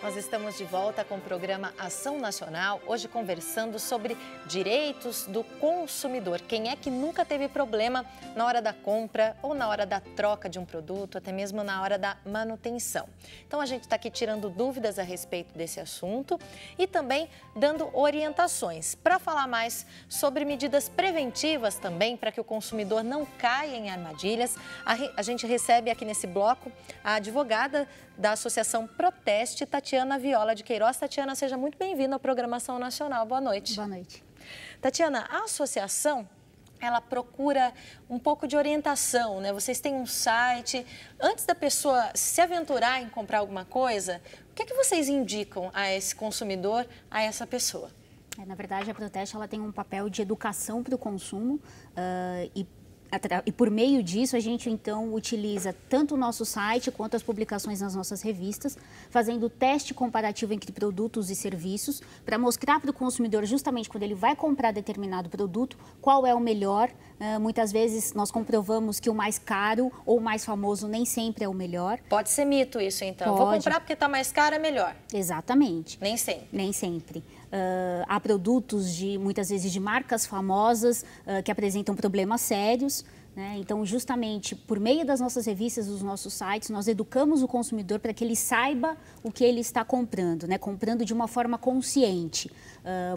Nós estamos de volta com o programa Ação Nacional, hoje conversando sobre direitos do consumidor. Quem é que nunca teve problema na hora da compra ou na hora da troca de um produto, até mesmo na hora da manutenção? Então a gente está aqui tirando dúvidas a respeito desse assunto e também dando orientações para falar mais sobre medidas preventivas também para que o consumidor não caia em armadilhas. A gente recebe aqui nesse bloco a advogada da Associação Proteste, Tatiana Viola de Queiroz. Tatiana, seja muito bem-vinda à Programação Nacional. Boa noite. Boa noite. Tatiana, a associação, ela procura um pouco de orientação, né? Vocês têm um site. Antes da pessoa se aventurar em comprar alguma coisa, o que é que vocês indicam a esse consumidor, a essa pessoa? Na verdade, a Proteste ela tem um papel de educação para o consumo e por meio disso, a gente, então, utiliza tanto o nosso site quanto as publicações nas nossas revistas, fazendo teste comparativo entre produtos e serviços, para mostrar para o consumidor, justamente quando ele vai comprar determinado produto, qual é o melhor. Muitas vezes, nós comprovamos que o mais caro ou o mais famoso nem sempre é o melhor. Pode ser mito isso, então. Pode. Vou comprar porque está mais caro, é melhor. Exatamente. Nem sempre. Nem sempre. Há produtos, muitas vezes, de marcas famosas que apresentam problemas sérios, né? Então, justamente, por meio das nossas revistas, dos nossos sites, nós educamos o consumidor para que ele saiba o que ele está comprando, né? Comprando de uma forma consciente.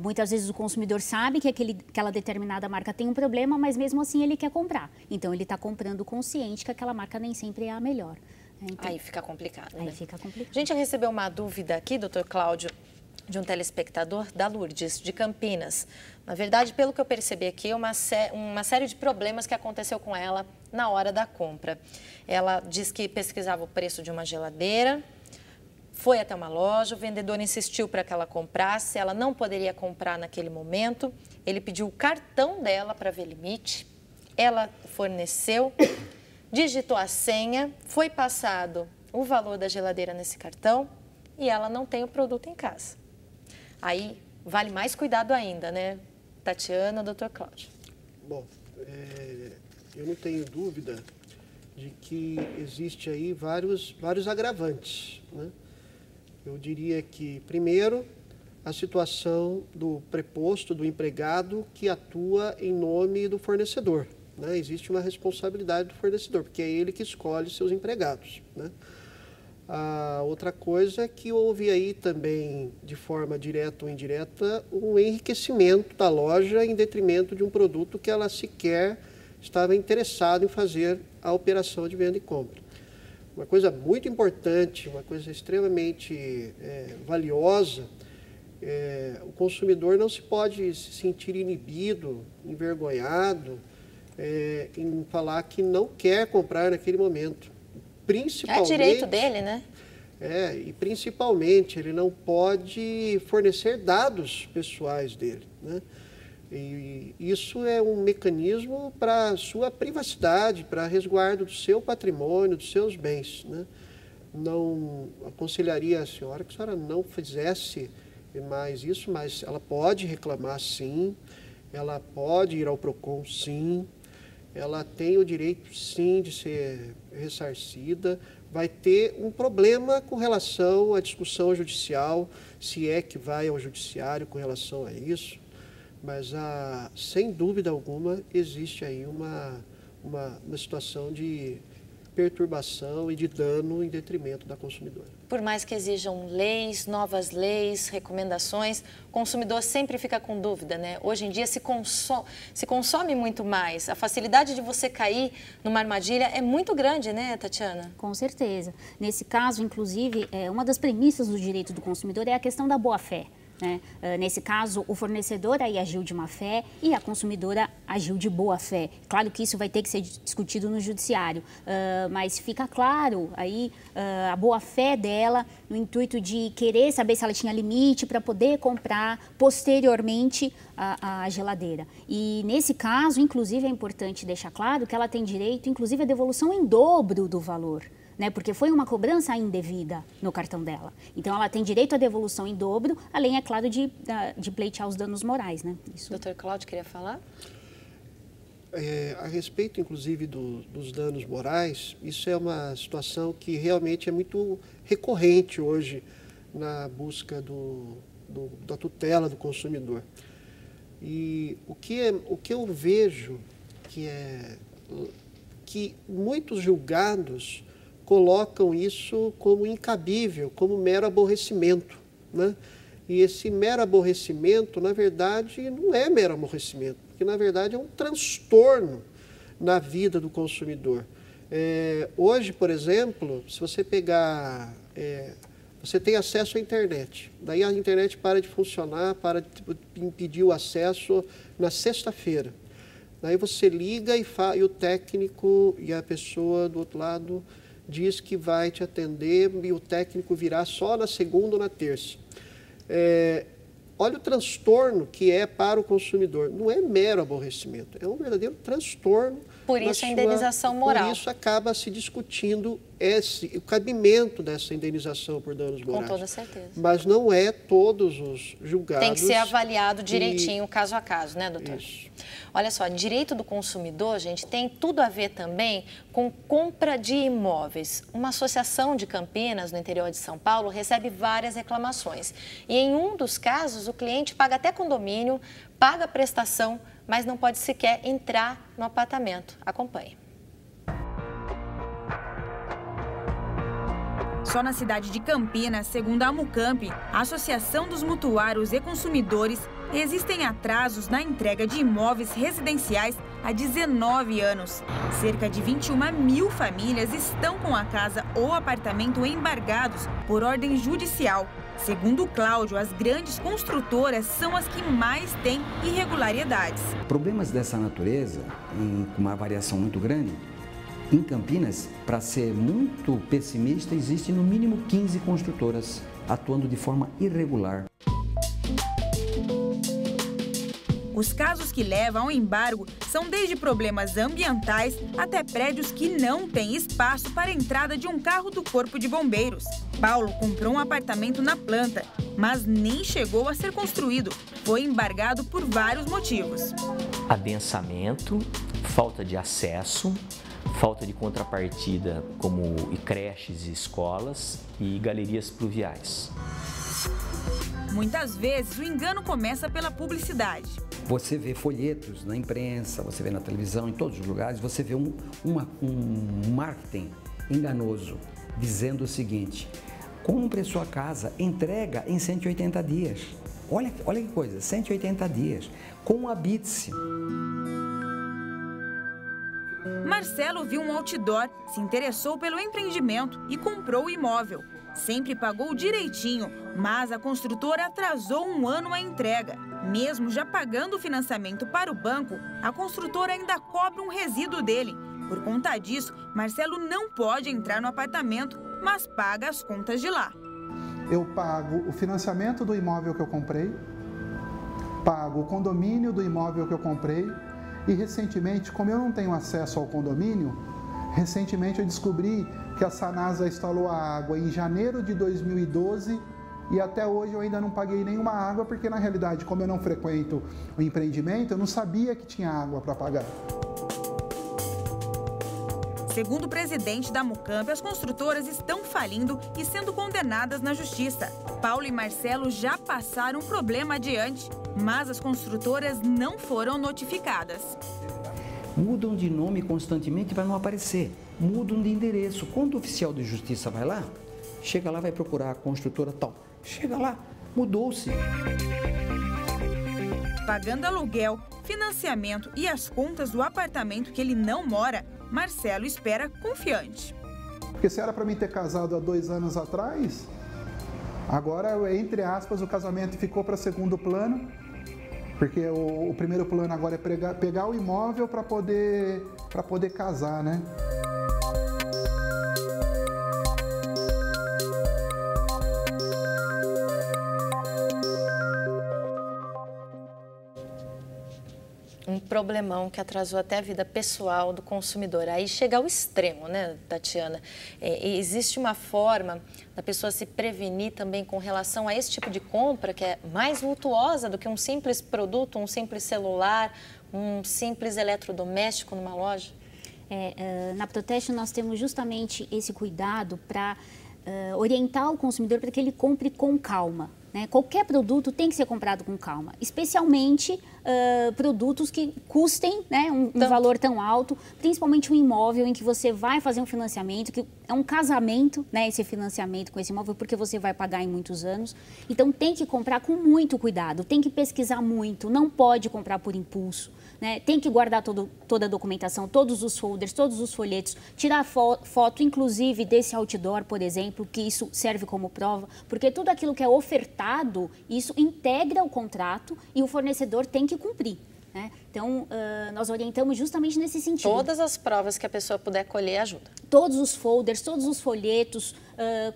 Muitas vezes o consumidor sabe que aquela determinada marca tem um problema, mas mesmo assim ele quer comprar. Então, ele está comprando consciente que aquela marca nem sempre é a melhor. Então, aí fica complicado, né? Aí fica complicado. A gente recebeu uma dúvida aqui, doutor Cláudio, de um telespectador, da Lourdes, de Campinas. Na verdade, pelo que eu percebi aqui, uma série de problemas que aconteceu com ela na hora da compra. Ela diz que pesquisava o preço de uma geladeira, foi até uma loja, o vendedor insistiu para que ela comprasse, ela não poderia comprar naquele momento, ele pediu o cartão dela para ver limite, ela forneceu, digitou a senha, foi passado o valor da geladeira nesse cartão e ela não tem o produto em casa. Aí vale mais cuidado ainda, né, Tatiana, doutor Cláudio? Bom, eu não tenho dúvida de que existe aí vários agravantes, né? Eu diria que, primeiro, a situação do preposto, do empregado que atua em nome do fornecedor, né? Existe uma responsabilidade do fornecedor, porque é ele que escolhe seus empregados, né? A outra coisa é que houve aí também, de forma direta ou indireta, um enriquecimento da loja em detrimento de um produto que ela sequer estava interessada em fazer a operação de venda e compra. Uma coisa muito importante, uma coisa extremamente valiosa, o consumidor não se pode se sentir inibido, envergonhado, em falar que não quer comprar naquele momento. Principalmente, é direito dele, né? E principalmente ele não pode fornecer dados pessoais dele, né? E isso é um mecanismo para sua privacidade, para resguardo do seu patrimônio, dos seus bens, né? Não aconselharia a senhora que a senhora não fizesse mais isso, mas ela pode reclamar sim, ela pode ir ao PROCON sim, ela tem o direito, sim, de ser ressarcida, vai ter um problema com relação à discussão judicial, se é que vai ao judiciário com relação a isso, mas, sem dúvida alguma, existe aí uma situação de perturbação e de dano em detrimento da consumidora. Por mais que exijam leis, novas leis, recomendações, o consumidor sempre fica com dúvida, né? Hoje em dia se consome muito mais. A facilidade de você cair numa armadilha é muito grande, né, Tatiana? Com certeza. Nesse caso, inclusive, uma das premissas do direito do consumidor é a questão da boa-fé, né? Nesse caso, o fornecedor aí agiu de má fé e a consumidora agiu de boa fé. Claro que isso vai ter que ser discutido no judiciário, mas fica claro aí a boa fé dela no intuito de querer saber se ela tinha limite para poder comprar posteriormente a geladeira. E nesse caso, inclusive, é importante deixar claro que ela tem direito, inclusive, à devolução em dobro do valor, né? Porque foi uma cobrança indevida no cartão dela. Então, ela tem direito à devolução em dobro, além, é claro, de pleitear os danos morais, né? Isso. Doutor Cláudio, queria falar? A respeito, inclusive, dos danos morais, isso é uma situação que realmente é muito recorrente hoje na busca da tutela do consumidor. E o que eu vejo que muitos julgados colocam isso como incabível, como mero aborrecimento, né? E esse mero aborrecimento, na verdade, não é mero aborrecimento, porque, na verdade, é um transtorno na vida do consumidor. Hoje, por exemplo, se você pegar... você tem acesso à internet, daí a internet para de funcionar, para de impedir o acesso na sexta-feira. Daí você liga e o técnico e a pessoa do outro lado diz que vai te atender e o técnico virá só na segunda ou na terça. Olha o transtorno que é para o consumidor. Não é mero aborrecimento, é um verdadeiro transtorno. Por isso a indenização moral. Por isso acaba se discutindo o cabimento dessa indenização por danos morais. Com toda certeza. Mas não é todos os julgados. Tem que ser avaliado direitinho, caso a caso, né, doutor? Isso. Olha só, direito do consumidor, gente, tem tudo a ver também com compra de imóveis. Uma associação de Campinas, no interior de São Paulo, recebe várias reclamações. E em um dos casos, o cliente paga até condomínio, paga prestação, mas não pode sequer entrar no apartamento. Acompanhe. Só na cidade de Campinas, segundo a Amucamp, a Associação dos Mutuários e Consumidores, existem atrasos na entrega de imóveis residenciais há 19 anos. Cerca de 21.000 famílias estão com a casa ou apartamento embargados por ordem judicial. Segundo o Cláudio, as grandes construtoras são as que mais têm irregularidades. Problemas dessa natureza, com uma variação muito grande, em Campinas, para ser muito pessimista, existem no mínimo 15 construtoras atuando de forma irregular. Os casos que levam ao embargo são desde problemas ambientais até prédios que não têm espaço para a entrada de um carro do Corpo de Bombeiros. Paulo comprou um apartamento na planta, mas nem chegou a ser construído. Foi embargado por vários motivos. Adensamento, falta de acesso, falta de contrapartida como creches e escolas e galerias pluviais. Muitas vezes o engano começa pela publicidade. Você vê folhetos na imprensa, você vê na televisão, em todos os lugares, você vê um marketing enganoso dizendo o seguinte: compre sua casa, entrega em 180 dias. Olha que coisa, 180 dias, com habite-se. Marcelo viu um outdoor, se interessou pelo empreendimento e comprou o imóvel. Sempre pagou direitinho, mas a construtora atrasou um ano a entrega. Mesmo já pagando o financiamento para o banco, a construtora ainda cobra um resíduo dele. Por conta disso, Marcelo não pode entrar no apartamento, mas paga as contas de lá. Eu pago o financiamento do imóvel que eu comprei, pago o condomínio do imóvel que eu comprei e, recentemente, como eu não tenho acesso ao condomínio, recentemente eu descobri que a Sanasa instalou a água em janeiro de 2012 e até hoje eu ainda não paguei nenhuma água, porque na realidade, como eu não frequento o empreendimento, eu não sabia que tinha água para pagar. Segundo o presidente da Amucamp, as construtoras estão falindo e sendo condenadas na justiça. Paulo e Marcelo já passaram o problema adiante, mas as construtoras não foram notificadas. Mudam de nome constantemente para não aparecer, mudam de endereço. Quando o oficial de justiça vai lá, chega lá, vai procurar a construtora tal. Chega lá, mudou-se. Pagando aluguel, financiamento e as contas do apartamento que ele não mora, Marcelo espera confiante. Porque se era para mim ter casado há 2 anos atrás, agora, entre aspas, o casamento ficou para segundo plano, porque o primeiro plano agora é pegar o imóvel para poder casar, né? Um problemão que atrasou até a vida pessoal do consumidor. Aí chega ao extremo, né, Tatiana? Existe uma forma da pessoa se prevenir também com relação a esse tipo de compra, que é mais vultuosa do que um simples produto, um simples celular, um simples eletrodoméstico numa loja? Na Proteste nós temos justamente esse cuidado para orientar o consumidor para que ele compre com calma. Né? Qualquer produto tem que ser comprado com calma, especialmente produtos que custem, né, um valor tão alto, principalmente um imóvel em que você vai fazer um financiamento, que é um casamento, né, esse financiamento com esse imóvel, porque você vai pagar em muitos anos. Então tem que comprar com muito cuidado, tem que pesquisar muito, não pode comprar por impulso. Né? Tem que guardar toda a documentação, todos os folders, todos os folhetos, tirar foto, inclusive, desse outdoor, por exemplo, que isso serve como prova, porque tudo aquilo que é ofertado, isso integra o contrato e o fornecedor tem que cumprir. Né? Então, nós orientamos justamente nesse sentido. Todas as provas que a pessoa puder colher ajuda. Todos os folders, todos os folhetos,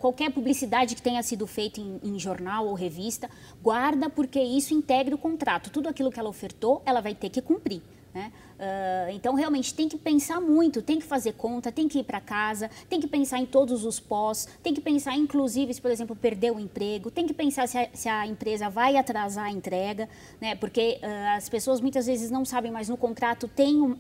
qualquer publicidade que tenha sido feita em jornal ou revista, guarda, porque isso integra o contrato. Tudo aquilo que ela ofertou, ela vai ter que cumprir. Né? Então, realmente, tem que pensar muito, tem que fazer conta, tem que ir para casa, tem que pensar em todos os pós, tem que pensar, inclusive, se, por exemplo, perdeu o emprego, tem que pensar se a empresa vai atrasar a entrega, né? Porque as pessoas muitas vezes não sabem, mas no contrato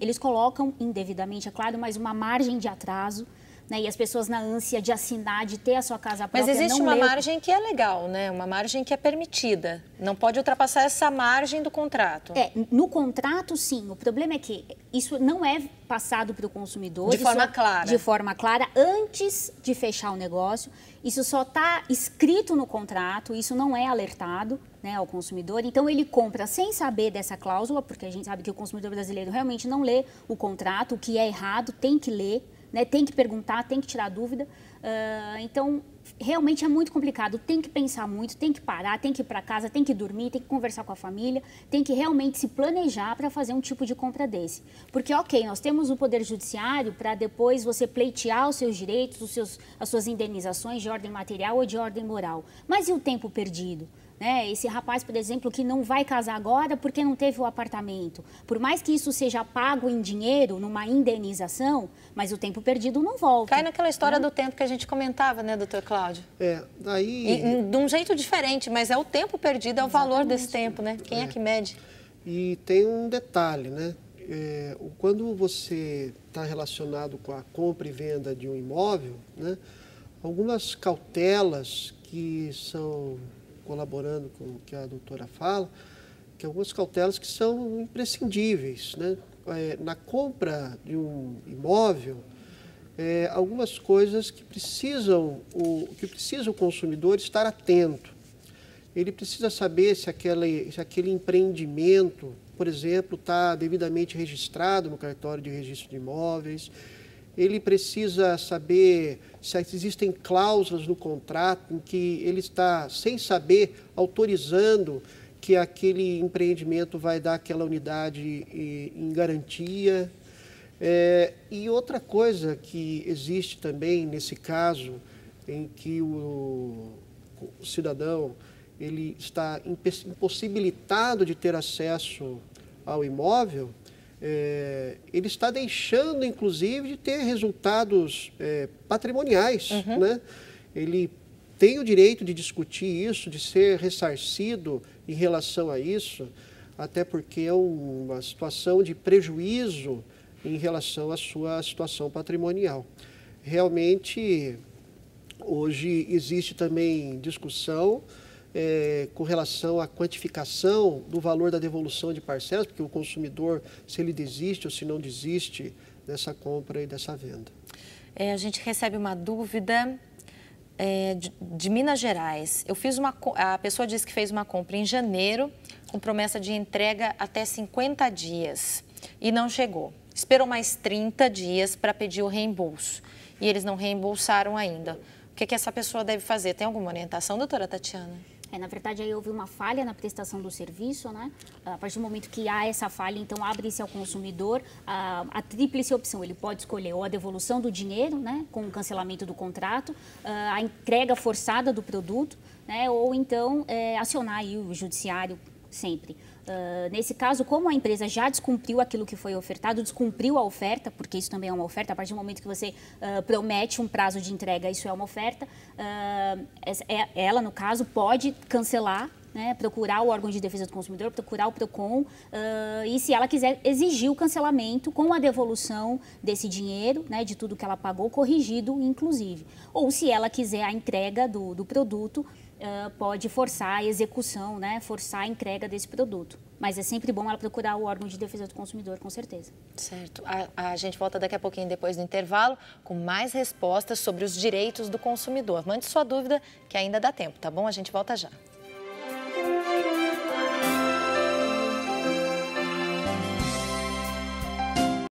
eles colocam, indevidamente, é claro, mas uma margem de atraso. Né, e as pessoas na ânsia de assinar, de ter a sua casa própria, mas existe não uma leu. margem que é legal, né? Uma margem que é permitida. Não pode ultrapassar essa margem do contrato. No contrato, sim. O problema é que isso não é passado para o consumidor. De forma clara. De forma clara, antes de fechar o negócio. Isso só está escrito no contrato, isso não é alertado, né, ao consumidor. Então, ele compra sem saber dessa cláusula, porque a gente sabe que o consumidor brasileiro realmente não lê o contrato, o que é errado, tem que ler. Né, tem que perguntar, tem que tirar dúvida. Então, realmente é muito complicado. Tem que pensar muito, tem que parar, tem que ir para casa, tem que dormir, tem que conversar com a família, tem que realmente se planejar para fazer um tipo de compra desse. Porque, ok, nós temos o Poder Judiciário para depois você pleitear os seus direitos, as suas indenizações de ordem material ou de ordem moral. Mas e o tempo perdido? Né? Esse rapaz, por exemplo, que não vai casar agora porque não teve o apartamento. Por mais que isso seja pago em dinheiro, numa indenização, mas o tempo perdido não volta. Cai naquela história do tempo que a gente comentava, né, doutor Cláudio? Daí... de um jeito diferente, mas é o tempo perdido, é o valor desse tempo, né? Quem é que mede? E tem um detalhe, né? Quando você está relacionado com a compra e venda de um imóvel, né, algumas cautelas que são... colaborando com o que a doutora fala, que algumas cautelas que são imprescindíveis, né? Na compra de um imóvel, algumas coisas que precisa o consumidor estar atento. Ele precisa saber se aquele empreendimento, por exemplo, está devidamente registrado no cartório de registro de imóveis. Ele precisa saber se existem cláusulas no contrato em que ele está, sem saber, autorizando que aquele empreendimento vai dar aquela unidade em garantia. E outra coisa que existe também nesse caso, em que o cidadão ele está impossibilitado de ter acesso ao imóvel, ele está deixando, inclusive, de ter resultados patrimoniais. Né? Ele tem o direito de discutir isso, de ser ressarcido em relação a isso, até porque é uma situação de prejuízo em relação à sua situação patrimonial. Realmente, hoje existe também discussão com relação à quantificação do valor da devolução de parcelas, porque o consumidor, se ele desiste ou se não desiste dessa compra e dessa venda. A gente recebe uma dúvida de Minas Gerais. A pessoa disse que fez uma compra em janeiro, com promessa de entrega até 50 dias, e não chegou. Esperou mais 30 dias para pedir o reembolso, e eles não reembolsaram ainda. O que essa pessoa deve fazer? Tem alguma orientação, doutora Tatiana? Na verdade, aí houve uma falha na prestação do serviço, né? A partir do momento que há essa falha, então abre-se ao consumidor a tríplice opção. Ele pode escolher ou a devolução do dinheiro, né, com o cancelamento do contrato, a entrega forçada do produto, né, ou então acionar aí o judiciário sempre. Nesse caso, como a empresa já descumpriu aquilo que foi ofertado, descumpriu a oferta, porque isso também é uma oferta, a partir do momento que você promete um prazo de entrega, isso é uma oferta, ela, no caso, pode cancelar né, procurar o órgão de defesa do consumidor, procurar o PROCON, e se ela quiser exigir o cancelamento com a devolução desse dinheiro, né, de tudo que ela pagou, corrigido inclusive. Ou se ela quiser a entrega do produto, pode forçar a execução, né, forçar a entrega desse produto. Mas é sempre bom ela procurar o órgão de defesa do consumidor, com certeza. Certo. A gente volta daqui a pouquinho, depois do intervalo, com mais respostas sobre os direitos do consumidor. Mande sua dúvida, que ainda dá tempo, tá bom? A gente volta já.